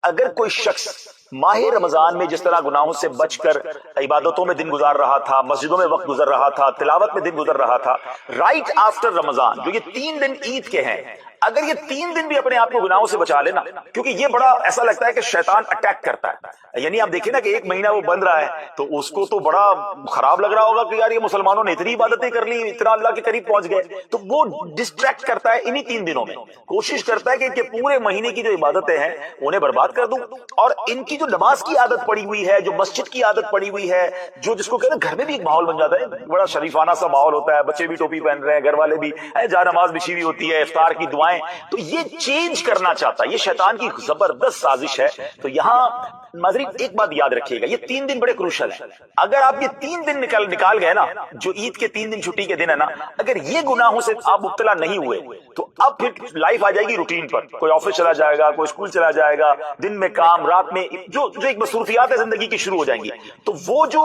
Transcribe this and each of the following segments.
اگر کوئی شخص ماہ رمضان میں جس طرح گناہوں سے بچ کر عبادتوں میں دن گزار رہا تھا، مسجدوں میں وقت گزر رہا تھا، تلاوت میں دن گزر رہا تھا، رائٹ آفٹر رمضان جو یہ 3 دن عید کے ہیں، اگر یہ 3 دن بھی اپنے آپ کو گناہوں سے بچا لینا، کیونکہ یہ بڑا ایسا لگتا ہے کہ شیطان اٹیک کرتا ہے، یعنی آپ دیکھیں نا کہ 1 مہینہ وہ بند رہا ہے تو اس کو تو بڑا خراب لگ رہا ہوگا کہ یار یہ مسلمانوں نے اتنی عبادتیں کر لی، اتنا اللہ کے قریب پہنچ گئے، تو وہ ڈسٹریکٹ کرتا ہے انہی 3 دنوں میں، کوشش کرتا ہے کہ پورے مہینے کی جو عبادتیں ہیں انہیں برباد کر دوں، اور ان کی جو نماز کی عادت پڑی ہوئی ہے، جو مسجد کی عادت پڑی ہوئی ہے، جو جس کو کہتے ہیں گھر میں بھی ایک ماحول بن جاتا ہے، بڑا شریفانہ سا ماحول ہوتا ہے، بچے بھی ٹوپی پہن رہے ہیں، گھر والے بھی جا نماز بچھی ہوئی ہوتی ہے، افطار کی دعائیں، تو یہ چینج کرنا چاہتا ہے، یہ شیطان کی زبردست سازش ہے۔ تو یہاں ناظرین ایک بات یاد رکھیے گا، یہ 3 دن بڑے کروشل ہیں، اگر آپ یہ 3 دن نکال گئے نا، جو عید کے 3 دن چھٹی کے دن ہے نا، اگر یہ گناہوں سے آپ مبتلا نہیں ہوئے تو اب پھر لائف آ جائے گی روٹین پر، کوئی آفس چلا جائے گا، کوئی اسکول چلا جائے گا، دن میں کام، رات میں جو ایک مصروفیات ہے زندگی کی شروع ہو جائیں گی، تو وہ جو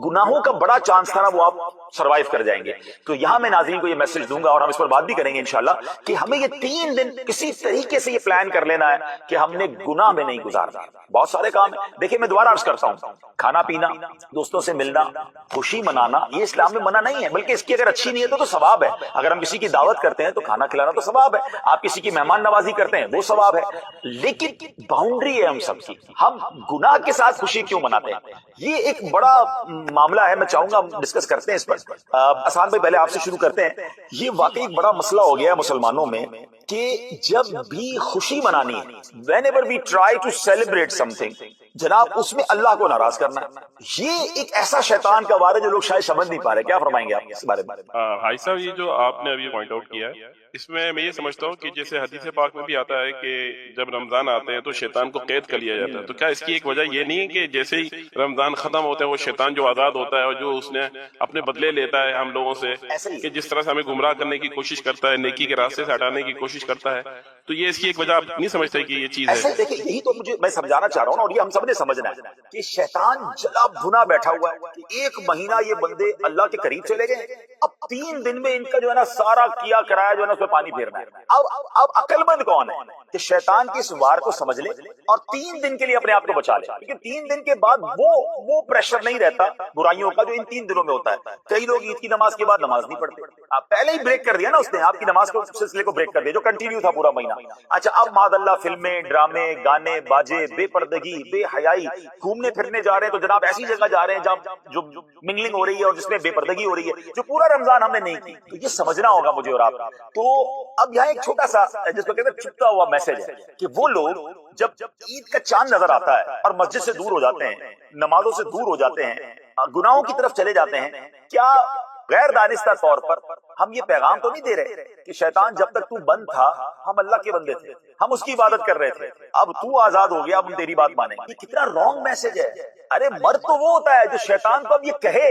گناہوں کا بڑا چانس تھا نا وہ آپ سروائیو کر جائیں گے۔ تو یہاں میں ناظرین کو یہ میسج دوں گا اور ہم اس پر بات بھی کریں گے انشاءاللہ کہ ہمیں یہ 3 دن کسی طریقے سے یہ پلان کر لینا ہے کہ ہم نے گناہ میں نہیں گزارنا۔ بہت سارے کام ہیں، دیکھیں میں دوبارہ عرض کرتا ہوں، کھانا پینا، دوستوں سے ملنا، خوشی منانا، یہ اسلام میں منع نہیں ہے، بلکہ اس کی اگر اچھی نیت ہو تو ثواب ہے۔ اگر ہم کسی کی دعوت کرتے ہیں تو کھانا کھلانا تو ثواب ہے، آپ کسی کی مہمان نوازی کرتے ہیں وہ ثواب ہے، لیکن باؤنڈری ہے ہم سب کی، ہم گناہ کے ساتھ خوشی کیوں مناتے ہیں؟ یہ ایک بڑا معاملہ ہے، میں چاہوں گا ہم ڈسکس کرتے ہیں اس پر۔ احسان بھائی پہلے آپ سے شروع کرتے ہیں۔ یہ واقعی ایک بڑا مسئلہ ہو گیا ہے مسلمانوں میں کہ جب بھی خوشی منانی ہے، whenever we try to celebrate something، جناب اس میں اللہ کو ناراض کرنا ہے، یہ ایک ایسا شیطان کا وار ہے جو لوگ شاید سمجھ نہیں پا رہے۔ کیا فرمائیں گے آپ اس بارے میں؟ بھائی صاحب، یہ جو آپ نے ابھی پوائنٹ آؤٹ کیا ہے، اس میں یہ سمجھتا ہوں کہ جیسے حدیث پاک میں بھی آتا ہے کہ جب رمضان آتے ہیں تو شیطان کو قید کر لیا جاتا ہے، تو کیا اس کی ایک وجہ یہ نہیں ہے کہ جیسے ہی رمضان ختم ہوتا ہے وہ شیطان جو آزاد ہوتا ہے اور جو اس نے اپنے بدلے لیتا ہے ہم لوگوں سے، کہ جس طرح سے ہمیں گمراہ کرنے کی کوشش کرتا ہے، نیکی کے راستے سے ہٹانے کی کوشش کرتا ہے، تو یہ اس کی ایک وجہ آپ نہیں سمجھتے کہ یہ چیز ہے؟ ایسے دیکھیں، یہی تو مجھے میں سمجھانا چاہ رہا ہوں نا، اور یہ ہم سب نے سمجھنا ہے کہ شیطان جلا بھنا بیٹھا ہوا ہے کہ 1 مہینہ یہ بندے اللہ کے قریب چلے گئے، اب 3 دن میں ان کا جو ہے نا سارا کیا کرایا جو ہے نا اس پہ پانی پھیرنا ہے۔ اب عقل مند کون ہے کہ شیطان کی اس وار کو سمجھ لے اور 3 دن کے لیے اپنے آپ کو بچا لے، کیونکہ 3 دن کے بعد وہ پریشر نہیں رہتا برائیوں کا جو ان 3 دنوں میں ہوتا ہے۔ کئی لوگ عید کی نماز کے بعد نماز نہیں پڑھتے، آپ پہلے ہی بریک کر دیا نا، اس نے آپ کی نماز کو سلسلے کو بریک کر دیا جو کنٹینیو تھا پورا مہینہ۔ اچھا اب معاذ اللہ فلمیں، ڈرامے، گانے، باجے، بے پردگی، بے حیائی، گھومنے پھرنے جا رہے ہیں تو جناب ایسی جگہ جا رہے ہیں جہاں جو منگلنگ ہو رہی ہے اور جس میں بے پردگی ہو رہی ہے، جو پورا رمضان ہم نے نہیں کی، تو یہ سمجھنا ہوگا مجھے اور آپ۔ تو اب یہاں ایک چھوٹا سا جس کو کہتے ہیں چھپتا ہوا میسج ہے کہ وہ لوگ جب عید کا چاند نظر آتا ہے اور مسجد سے دور ہو جاتے ہیں، نمازوں سے دور ہو جاتے ہیں، گناہوں کی طرف چلے جاتے ہیں، کیا غیر دانستہ طور پر ہم یہ پیغام تو نہیں دے رہے کہ شیطان جب تک تو بند تھا ہم اللہ کے بندے تھے، ہم اس کی عبادت کر رہے تھے، اب تو آزاد ہو گیا اب ہم تیری بات مانیں گے؟ یہ کتنا رانگ میسج ہے۔ ارے مرد تو وہ ہوتا ہے جو شیطان کو اب یہ کہے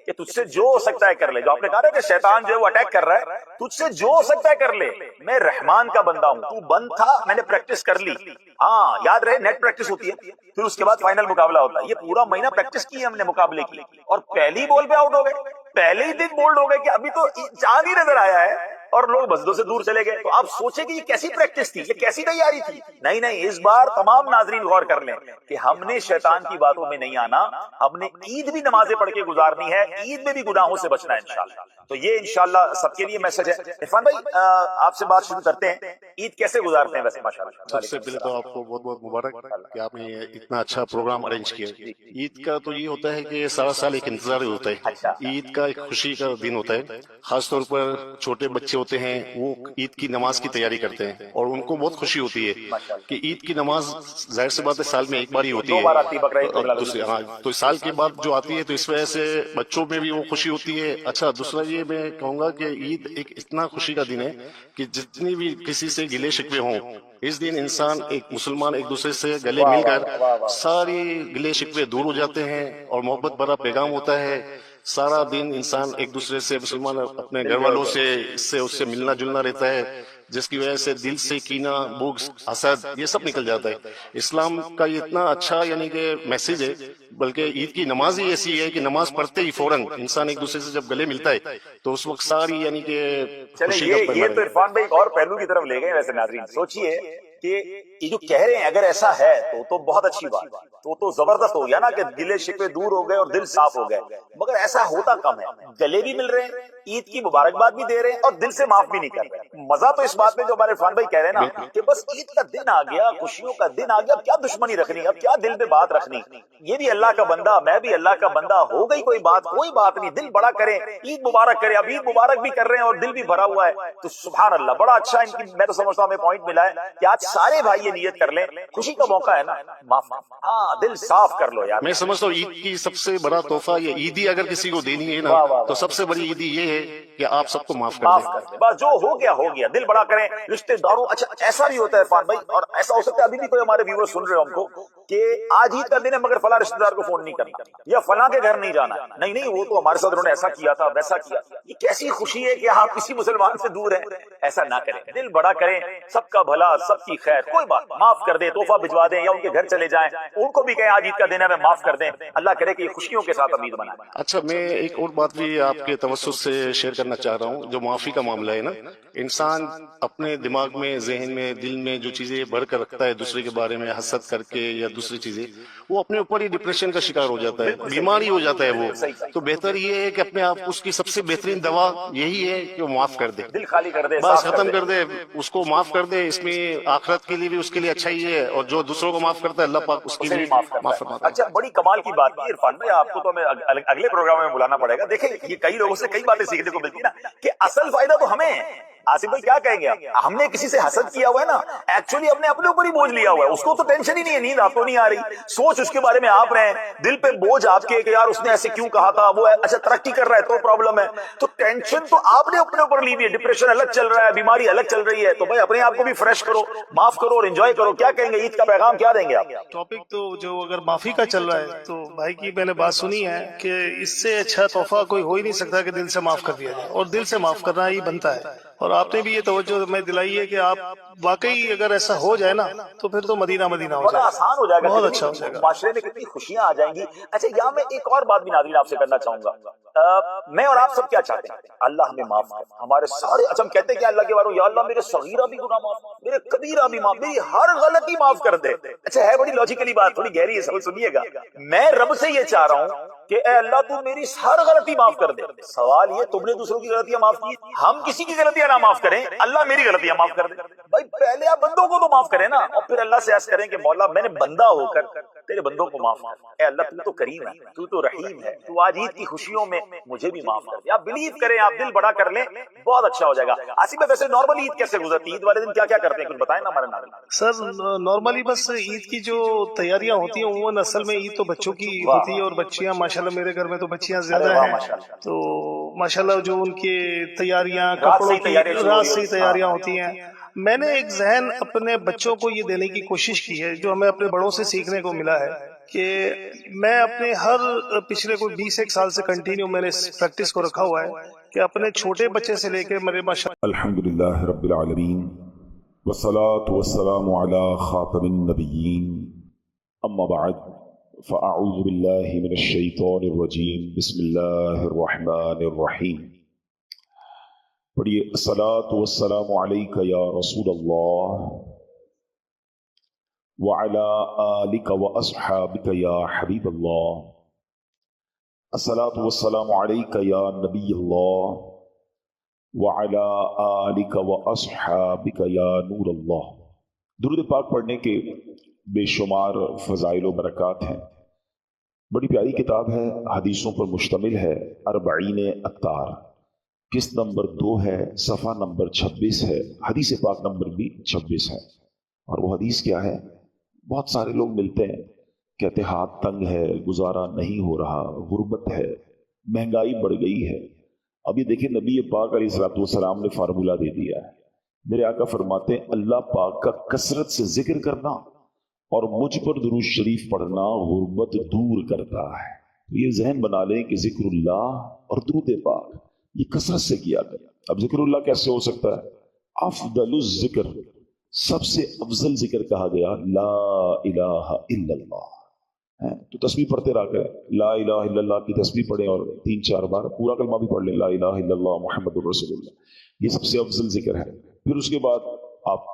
کہ تجھ سے جو ہو سکتا ہے کر لے، جو آپ نے کہا نا کہ شیطان جو ہے وہ اٹیک کر رہا ہے، تجھ سے جو ہو سکتا ہے کر لے، میں رحمان کا بندہ ہوں، تو بند تھا میں نے پریکٹس کر لی۔ ہاں یاد رہے نیٹ پریکٹس ہوتی ہے، پھر اس کے بعد فائنل مقابلہ ہوتا ہے، یہ پورا مہینہ پریکٹس کی ہم نے مقابلے کی، اور پہلی بال پہ آؤٹ ہو گئے، پہلے ہی دن بولڈ ہو گئے کہ ابھی تو چاند ہی نظر آیا ہے اور لوگ مسجدوں سے دور چلے گئے۔ تو آپ سوچیں کہ یہ کیسی پریکٹس تھی، یہ کیسی تیاری تھی؟ نہیں، اس بار تمام ناظرین غور کر لیں کہ ہم نے شیطان کی باتوں میں نہیں آنا، ہم نے عید بھی نمازیں پڑھ کے گزارنی ہے، عید میں بھی گناہوں سے بچنا ہے انشاءاللہ۔ تو یہ انشاءاللہ سب کے لیے میسج ہے۔ عرفان بھائی آپ سے بات شروع کرتے ہیں، عید کیسے گزارتے ہیں ویسے؟ ماشاءاللہ سب سے پہلے تو آپ کو بہت بہت مبارک کہ آپ نے اتنا اچھا پروگرام ارینج کیا۔ عید کا تو یہ ہوتا ہے کہ سارا سال ایک انتظار ہوتا ہے، عید کا ایک خوشی کا دن ہوتا ہے، خاص طور پر چھوٹے بچے ہوتے ہیں وہ عید کی نماز کی تیاری کرتے ہیں اور ان کو بہت خوشی ہوتی ہے کہ عید کی نماز ظاہر سی بات ہے سال میں ایک بار ہی ہوتی ہے، ہاں تو سال کے بعد جو آتی ہے تو اس وجہ سے بچوں میں بھی وہ خوشی ہوتی ہے۔ اچھا دوسرا یہ میں کہوں گا کہ عید ایک اتنا خوشی کا دن ہے کہ جتنی بھی کسی سے گلے شکوے ہوں، اس دن انسان ایک مسلمان ایک دوسرے سے گلے مل کر ساری گلے شکوے دور ہو جاتے ہیں اور محبت بھرا پیغام ہوتا ہے۔ سارا دن انسان ایک دوسرے سے مسلمان اپنے گھر والوں سے اس سے ملنا جلنا رہتا ہے، جس کی وجہ سے دل سے کینہ، بغض، حسد یہ سب نکل جاتا ہے۔ اسلام کا یہ اتنا اچھا یعنی کہ میسج ہے، بلکہ عید کی نماز ہی ایسی ہے کہ نماز پڑھتے ہی فوراً انسان ایک دوسرے سے جب گلے ملتا ہے تو اس وقت ساری یعنی کہ خوشی کا یہ تو عرفان بھائی ایک اور پہلو کی طرف لے گئے۔ ویسے ناظرین سوچئے کہ یہ جو کہہ رہے ہیں اگر ایسا ہے تو بہت اچھی بات، تو زبردست ہو گیا نا کہ گلے شکوے دور ہو گئے اور دل صاف ہو گئے، مگر ایسا ہوتا کم ہے، گلے بھی مل رہے ہیں، عید کی مبارکباد بھی دے رہے ہیں اور دل سے معاف بھی نہیں کر رہے۔ مزہ تو اس بات میں جو ہمارے عرفان بھائی کہہ رہے ہیں نا کہ بس عید کا دن آ گیا، خوشیوں کا دن آ گیا، اب کیا دشمنی رکھنی، اب کیا دل میں بات رکھنی، یہ بھی اللہ کا بندہ میں بھی اللہ کا بندہ، ہو گئی کوئی بات نہیں، دل بڑا کریں، عید مبارک کریں، اب عید مبارک بھی کر رہے ہیں اور دل بھی بھرا ہوا ہے، تو سبحان اللہ بڑا اچھا ان کی میں تو سمجھتا ہوں ہمیں پوائنٹ ملا ہے کہ آج سارے بھائی یہ نیت کر لیں، خوشی کا موقع ہے نا، معاف، ہاں دل صاف کر لو یار۔ میں سمجھتا ہوں عید کی سب سے بڑا تحفہ یہ عیدی اگر کسی کو دینی ہے نا تو سب سے بڑی عیدی یہ ہے کہ آپ سب کو معاف کر دیں۔ بس جو ہو گیا، دل بڑا کریں، رشتے داروں، اچھا ایسا بھی ہوتا ہے عرفان بھائی، اور ایسا ہو سکتا ہے ابھی بھی کوئی ہمارے ویور سن رہے ہو ہم کو کہ آج عید کا دن ہے مگر فلاں رشتے دار کو فون نہیں کرنا یا فلاں کے گھر نہیں جانا، نہیں وہ تو ہمارے ساتھ انہوں نے ایسا کیا تھا ویسا کیا، یہ کیسی خوشی ہے کہ آپ کسی مسلمان سے دور ہیں، ایسا نہ کریں، دل بڑا کریں، سب کا بھلا سب کی خیر، کوئی بات معاف کر دیں، تحفہ بھجوا دیں یا ان کے گھر چلے جائیں، ان کو بھی کہیں آج عید کا دن ہے میں معاف کر دیں، اللہ کرے کہ یہ خوشیوں کے ساتھ عید منائیں۔ اچھا میں ایک اور بات بھی آپ کے توسط سے شیئر کرنا چاہ رہا ہوں، جو معافی کا معاملہ ہے نا، انسان اپنے دماغ میں، ذہن میں، دل میں جو چیزیں بھر کر رکھتا ہے دوسرے کے بارے میں، حسد کر کے یا دوسری چیزیں، وہ اپنے اوپر ہی ڈپریشن کا شکار ہو جاتا ہے، بیماری ہو جاتا ہے وہ، تو بہتر یہ ہے کہ اپنے آپ اس کی سب سے بہترین دوا یہی ہے کہ وہ معاف کر دے، دل خالی کر دے، بس ختم کر دے، اس کو معاف کر دے، اس میں آخرت کے لیے بھی اس کے لیے اچھا ہی ہے، اور جو دوسروں کو معاف کرتا ہے اللہ پاک اس کے لیے معاف فرماتا ہے۔ اچھا بڑی کمال کی بات ہے عرفان بھائی، آپ کو تو ہمیں اگلے پروگرام میں بلانا پڑے گا، دیکھیں یہ کئی لوگوں سے کئی باتیں سیکھنے کو ملتی ہے نا کہ اصل فائدہ تو ہمیں ہے۔ آصف بھائی کیا کہیں گے آپ؟ ہم نے کسی سے حسد کیا ہوا ہے نا، ایکچولی ہم نے اپنے اوپر ہی بوجھ لیا ہوا ہے، اس کو تو ٹینشن ہی نہیں ہے، نیند آپ کو نہیں آ رہی، سوچ اس کے بارے میں آپ رہے ہیں، دل پہ بوجھ آپ کے کہ یار اس نے ایسے کیوں کہا تھا، وہ اچھا ترقی کر رہا ہے تو پرابلم ہے، تو ٹینشن تو آپ نے اپنے اوپر لی ہوئی ہے، ڈپریشن الگ چل رہا ہے، بیماری الگ چل رہی ہے، تو بھائی اپنے آپ کو بھی فریش کرو، معاف کرو اور انجوائے کرو۔ کیا کہیں گے، عید کا پیغام کیا دیں گے آپ؟ ٹاپک تو جو اگر معافی کا چل رہا ہے تو بھائی کی میں نے بات سنی ہے کہ اس سے اچھا تحفہ کوئی ہو ہی نہیں سکتا کہ دل سے معاف کر دیا جائے، اور دل سے معاف کرنا ہی بنتا ہے، اور آپ نے بھی یہ توجہ میں دلائی ہے کہ آپ واقعی اگر ایسا ہو جائے نا تو پھر تو مدینہ مدینہ ہو بڑا جائے، آسان ہو جائے گا، بہت اچھا ہو جائے گا، معاشرے میں کتنی خوشیاں آ جائیں گی۔ اچھا یہاں میں ایک اور بات بھی ناظرین آپ سے کرنا چاہوں گا، میں اور آپ سب کیا چاہتے ہیں؟ اللہ ہمیں معاف کر، ہمارے سارے، اچھا ہم کہتے ہیں کہ اللہ کے بارے میں یا اللہ میرے صغیرہ بھی گناہ معاف، میرے کبیرہ بھی معاف، میری ہر غلطی معاف کر دے۔ اچھا ہے بڑی لاجیکلی بات، تھوڑی گہری ہے، سب سنیے گا، میں رب سے یہ چاہ رہا ہوں کہ اے اللہ تو میری ہر غلطی معاف کر دے۔ سوال یہ تم نے دوسروں کی غلطیاں معاف کی، ہم کسی کی غلطیاں نہ معاف کریں، اللہ میری غلطیاں معاف کر دے۔ بھائی پہلے آپ بندوں کو تو معاف کریں نا، اور پھر اللہ سے عرض کریں کہ مولا میں نے بندہ ہو کر تیرے بندوں کو معاف کر، اے اللہ تو کریم ہے، تو رحیم ہے، تو آج عید کی خوشیوں میں مجھے بھی معاف کر دے۔ آپ بلیو کریں، آپ دل بڑا کر لیں، بہت اچھا ہو جائے گا۔ آصف بھائی ویسے نارمل عید کیسے گزرتی ہے؟ عید والے دن کیا کیا کرتے ہیں کچھ بتائیں نا ہمارے ناظرین۔ سر نارملی بس عید کی جو تیاریاں ہوتی ہیں عموماً اصل میں عید تو بچوں کی ہوتی ہے، اور بچیاں ماشاءاللہ میرے گھر میں تو بچیاں زیادہ ہیں، تو ماشاءاللہ جو ان کی تیاریاں، کپڑوں کی رات سے ہی تیاریاں ہوتی ہیں۔ میں نے ایک ذہن اپنے بچوں کو یہ دینے کی کوشش کی ہے جو ہمیں اپنے بڑوں سے سیکھنے کو ملا ہے، کہ میں اپنے ہر پچھلے کوئی 20 سال سے کنٹینیو میں نے اس پریکٹس کو رکھا ہوا ہے کہ اپنے چھوٹے بچے سے لے کے میرے الحمدللہ رب العالمین والصلاة والسلام على خاتم النبیین، اما بعد فاعوذ باللہ من الشیطان الرجیم، بسم اللہ الرحمن الرحیم۔ پڑھیے، الصلاة والسلام علیک یا رسول اللہ وعلی آلک واصحابک یا حبیب اللہ، الصلاة والسلام علیک یا نبی اللہ وعلی آلک واصحابک یا نور اللہ۔ درود پاک پڑھنے کے بے شمار فضائل و برکات ہیں۔ بڑی پیاری کتاب ہے، حدیثوں پر مشتمل ہے، 40 اطہار، قسط نمبر 2 ہے، صفحہ نمبر 26 ہے، حدیث پاک نمبر بھی 26 ہے۔ اور وہ حدیث کیا ہے؟ بہت سارے لوگ ملتے ہیں، کہتے ہاتھ تنگ ہے، گزارا نہیں ہو رہا، غربت ہے، مہنگائی بڑھ گئی ہے۔ اب یہ دیکھیں نبی پاک علیہ الصلوۃ والسلام نے فارمولہ دے دیا ہے۔ میرے آقا فرماتے ہیں اللہ پاک کا کثرت سے ذکر کرنا اور مجھ پر درود شریف پڑھنا غربت دور کرتا ہے۔ یہ ذہن بنا لیں کہ ذکر اللہ اور درود پاک یہ کثرت سے کیا کریں۔ اب ذکر اللہ کیسے ہو سکتا ہے؟ افضل الذکر، سب سے افضل ذکر کہا گیا لا الہ الا اللہ ہے، تو تسبیح پڑھتے رہا کریں، لا الہ الا اللہ کی تسبیح پڑھیں اور 3-4 بار پورا کلمہ بھی پڑھ لیں، لا الہ الا اللہ محمد الرسول اللہ، یہ سب سے افضل ذکر ہے۔ پھر اس کے بعد آپ